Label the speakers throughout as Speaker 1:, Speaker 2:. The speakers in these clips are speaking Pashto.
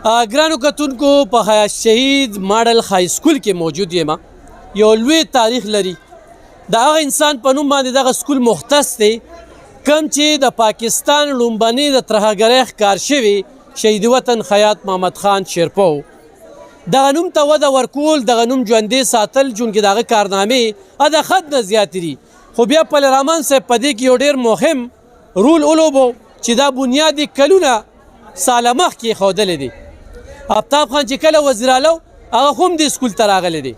Speaker 1: ګرانو کتونکو په حیات شهید ماډل های سکول کې موجود یم. یو لوی تاریخ لري. د هغه انسان په نوم باندې دغه سکول مختص دی کوم چې د پاکستان لومبني د ترهګرۍ ښکار شوي شهید وطن خیاط محمد خان شیرپو. دغه نوم ته وده ورکول، دغه نوم ژوندی ساتل، چونکې دغه کارنامې د حد نه زیاتې دي. خو بیا پلرحمان صاحب په دې کې یو ډېر مهم رول ولوبو چې دا بنیاد یې کلونه ساله مخکې ایښودلی دی. آفتاب خان چې کله وزیر اعلی هغه هم دې سکول ته راغلی دی.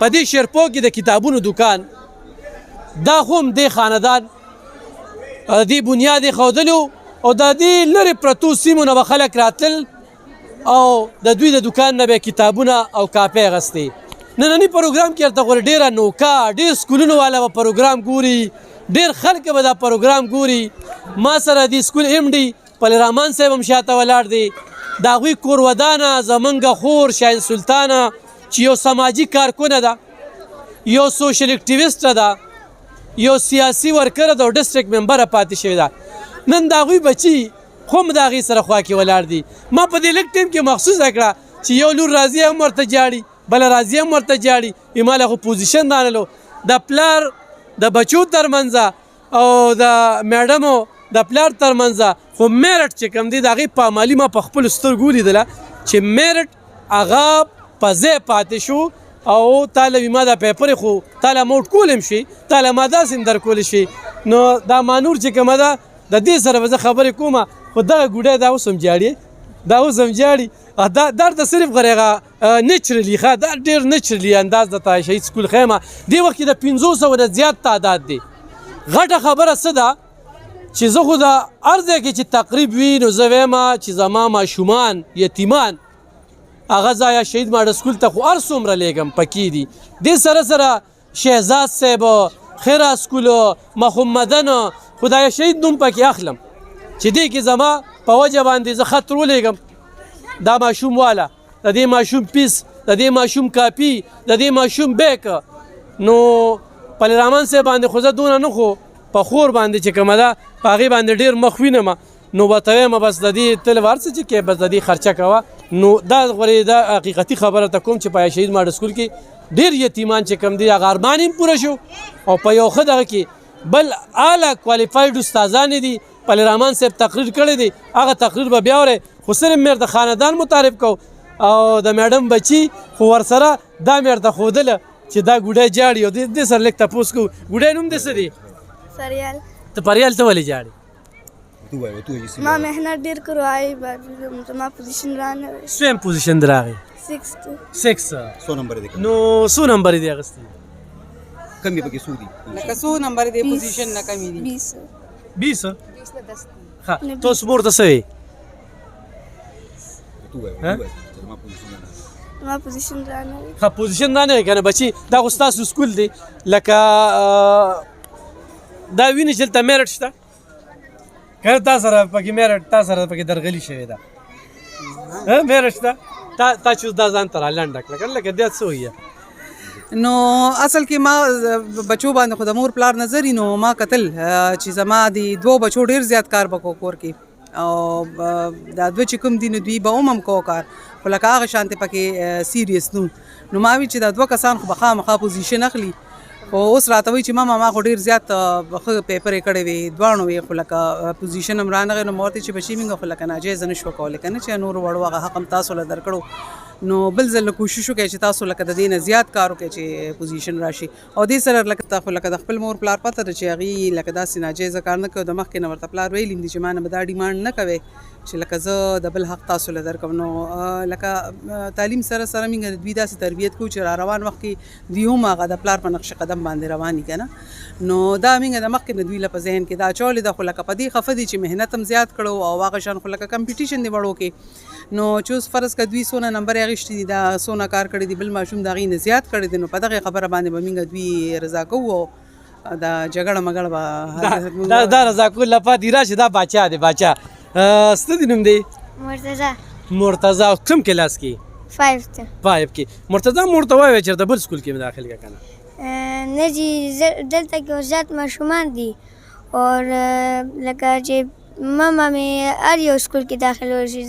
Speaker 1: په دې شیرپو کې د کتابونو دکان دا هم دې خاندان دې بنیاد ایښودلی او د دې لرې پرتو سیمو نه به خلک راتلل او د دوی د دکان نه به کتابونه او کاپۍ اخیستې. ننني پروګرام کې هلته غواړي ډېره نوکا ډېر سکولونو والا به پروګرام ګوري، ډېر خلک به دا پروګرام ګوري. ما سره د سکول ایم ډي پلرحمان صاحب هم شاته ولاړ دی. د هغوی کور ودانه زمونږ خور شاهین سلطانه چې یو سماجي کارکونه ده، یو سوشل اکټیویسټه ده، یو سیاسي ورکره ده او ډسټرکټ ممبره پاتې شوې ده. نن د هغوی بچي هم د هغې سره خوا کې ولاړ دي. ما په دې لږ ټیم کې محسوسه کړه چې یو لور راځي هم ورته جاړي، بله راځي هم ورته جاړي. هماله خو پوزیشن رانلو د پلار د بچو ترمنځه او د میډمو د پلار ترمنځه خو میرټ چې کوم دی د هغې پامالي ما په خپلو سترګو ولیدله چې میرټ هغه په ځای پاتې شو او تاله وي ما دا پیپرې خو تاله ما ورکولی هم شي، تاله ما داسې هم درکولی شي. نو دا مانور چې کومه ده د دې سره به زه خبرې کومه خو دغه ګوډی دا اوس هم جاړي، دا اوس هم جاړي. دا درته صرف غریغه نیچرلی ښه دا ډېر نیچرلی انداز د تا شهید سکول خیمه دې وخت کې د 500 نه زیات تعداد دی. غټه خبره څه ده چې زه خو د هر ځای کې چې تقریب وي نو زه ویمه چې زما ماشومان یتیمان هغه ځایه شهید ماډل سکول ته خو هر څومره لیږم پکې دي. دې سره سره شهزاد صاحب، خیرا سکول، محمدن خدای شهید نوم پکې اخلم چې دې کې زما په وجه باندې زه خط ولیږم دا ماشوم والا، د دې ماشوم پیس، د دې ماشوم کاپي، د دې ماشوم بیک. نو پلرحمان صاحب باندې خو زه دونه نه خو په خور باندې چې کومه ده په هغې باندې ډېر مخ وینم نو به ته وایم بس د دې تل وار څه چې کې بس د دې خرچه کوه. نو دا غوړې دا حقیقتي خبره ته کوم چې په شهید ماډل سکول کې ډېر یتیمان چې کوم دي هغه ارمان هم پوره شو او په یو ښه دغه کې بل اعلی کوالیفاید استادان دي. پلرحمان صاحب تقریر کړی دی هغه تقریر به بیا اورئ خو صرف مې د خاندان متعارف کو او د میډم بچي خو ورسره دا مې ورته ښودله چې دا ګوډی جاړي او دې سره لږ تپوس کوو. ګوډی نوم دې څه دی؟
Speaker 2: فریال.
Speaker 1: ته فریال ته ولې جاړې؟
Speaker 2: ما محنت ډېر کړو زما پوزیشن رانه
Speaker 1: سویم پوزیشن دې راغی 6.
Speaker 3: څو نمبر دی؟
Speaker 1: نو څو نمبر دې اخیستی؟
Speaker 3: کم یې پکې څو دي؟
Speaker 4: لکه څو نمبر دی پوزیشن نه کمې دي؟
Speaker 1: 20. ښه ته اوس مور ته څه وایې؟
Speaker 2: ما پوزیشن رانه
Speaker 1: ښه پوزیشن رانه که نه بچي دا خو ستاسو سکول دی لکه دا وینې چې دلته میرټ شته که تا سره پکې میرټ تا سره پکې درغلي شوې ده میرټ شته تا چې اوس دا ځان ته رالنډه کړه که لکه دې څه وایه.
Speaker 4: نو اصل کې ما بچو باندې خو د مور پلار نظر نو ما کتل چې زما د 2 بچو ډېر زیات کار به کور کې او دا 2 چې کوم دي نو دوی به هم کو کار خو لکه هغه شانتې پکې سیریس نو ما وی چې دا 2 کسان خو به خامخا پوزیشن اخلي. خو اوس راته وایي چې ما خو ډېر زیات ښه پیپرې کړی وې دواړو وې خو لکه پوزیشن هم رانغی نو ما ورته چې بچي مونږ خو لکه ناجایزه نه شوه کولی که نه چې نورو وړو هغه حق هم تاسو له درکړو. نو بل ځل کوشش وکړئ چې تاسو لکه د دې نه زیات کار وکړئ چې پوزیشن راشي او دې سره لکه خو لکه د خپل مور پلار پته ده چې هغې لکه داسې ناجایزه کار نه کوي د مخکې نه ورته پلار ویلي دي چې ما نه به دا ډیمانډ نه کوئ چې لکه زه د بل حق تاسو له درکوم. نو لکه تعلیم سره سره موږ د دوی داسې تربیت کوو چې را روان وخت کې دوی هم هغه د پلار په نقش قدم باندې رواني که نه. نو دا موږ د مخکې نه دوی له په ذهن کې دا اچولې ده خو لکه په دې خفه دي چې محنت هم زیات کړو او هغه شان خو لکه کمپټیشن دی وړو کې نو چې اوس فرض که دوی څونه نمبر یې اخیستي دي دا څونه کار کړی دی بل ماشوم د هغې نه زیات کړی دی نو په دغې خبره باندې به موږ دوی رضا کوو او دا جګړه مګړه به
Speaker 1: دا رضا کول لپاره دی راشه دا باچا دی باچا ستا دې نوم دی؟ مرتضی. کوم کلاس کې؟ 5 کې. مرتضی مور ته وایه چېرته بل سکول کې مې داخل کړه که نه؟
Speaker 2: نه جي دلته کې زیات ماشومان دي او لکه چې ماما مې هر یو سکول کې داخلول شي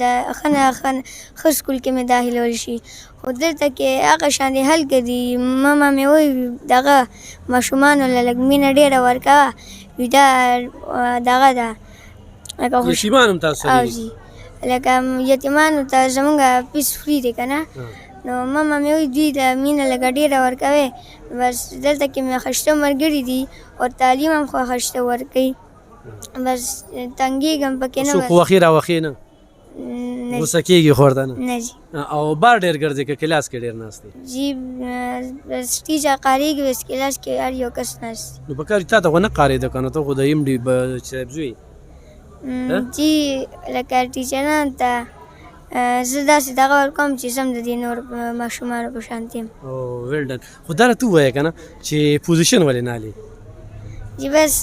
Speaker 2: ښه سکول کې مې داخلول شي خو دلته کې هغه شانې حل کړي ماما مې وایي دغه ماشومانو له لږ مینه ډېره ورکوه وي دا دغه ده لکه
Speaker 1: یتیمان هم تاسو
Speaker 2: او
Speaker 1: لري
Speaker 2: جی لکه یتیمانو ته زمونږ پیس فری دی که نه نو ماما مې وایي دوی ته مینه لږه ډېره ورکوئ بس دلته کې مې ښایسته ملګري دي او تعلیم هم خو ښایسته ورکوي بس تنګېږم پکې نه
Speaker 1: څوک خوښي راوښي نه
Speaker 2: نه
Speaker 1: غوسه کېږي خو ورته نه
Speaker 2: نه جی
Speaker 1: او بار ډېر ګرځې که کلاس کې ډېر ناست دی
Speaker 2: جی بس ټیچر قاریږي بس کلاس کې هر یو کس ناست
Speaker 1: نو پکار تا ته خو نه قارېده که نه ته خو د ایم ډي صاحب زوی
Speaker 2: جی لکه ټیچرانو ته زه داسې دغه ورکوم چې سم د دې نور ماشومانو په شانتې یم
Speaker 1: او ویل ډن خو دا راته ووایه که نه چې پوزیشن ولې نه هلې
Speaker 2: جی بس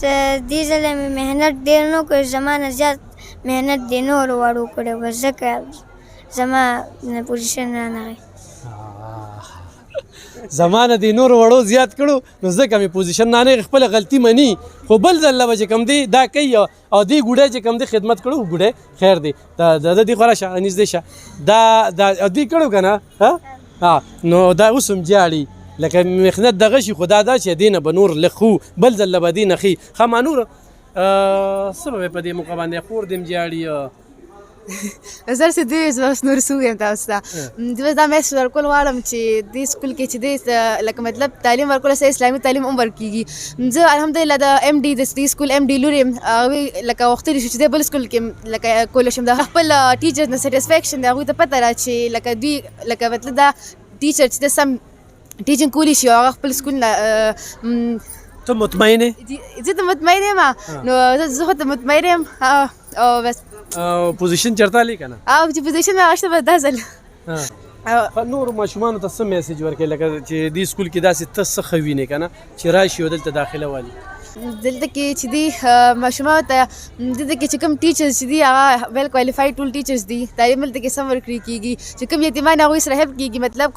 Speaker 2: دې ځله مې محنت ډېر نه کړ زما نه زیات محنت د نورو وړو کړی بس ځکه زما پوزیشن رانغی
Speaker 1: زمانه د نورو وړو زیات کړو نو ځکه مې پوزیشن نه خپله غلطي مني خو بل ځل به چې کوم دی دا کوي او دې ګوډی چې کوم دی خدمت کړو ګوډی خیر دی د دې خورا شه نږدې شه دا دې کړو که نه نو دا اوس هم جاړي لکه محنت دغه شي خو دا چې دې نه به نور لږ خو بل ځل به دې نه ښي ښه ما نور څه به په دې موقع باندې خور دې هم جاړي
Speaker 5: زه چې دې بس نور څه ووایم تاسو ته زه دا میسج ورکول غواړم چې دې سکول کې چې دې لکه مطلب تعلیم ورکول سه اسلامي تعلیم هم ورکېږي زه الحمدلله د ایم ډي د دې سکول ایم ډي لور یم هغوی لکه غوښتلي شو چې دې بل سکول کې لکه کولی شم د خپل ټیچرز نه سیټسفیکشن د هغوی ته پته را چې لکه دوی لکه مطلب دا ټیچر چې د سم ټیچنګ کولی شي او هغه خپل سکول نه
Speaker 1: ته مطمئن یې
Speaker 5: زه ته مطمئن یم نو زه خو ته مطمئن یم او بس
Speaker 1: پوزیشن چېرته هلې که نه
Speaker 5: او چې پوزیشن مې اخیسته بس دا ځل
Speaker 1: نورو ماشومانو ته څه میسج ورکوې لکه چې دې سکول کې داسې ته څه ښه وینې که نه چې راشي او دلته داخله والي
Speaker 5: دلته کې چې دي ماشومانو ته دلته کې چې کوم ټیچرز چې دي هغه ویل کوالیفاید ټول ټیچرز دي تعلیم دلته کې سم ورکړل کېږي چې کوم یتیمان هغوی سره هیلپ کېږي مطلب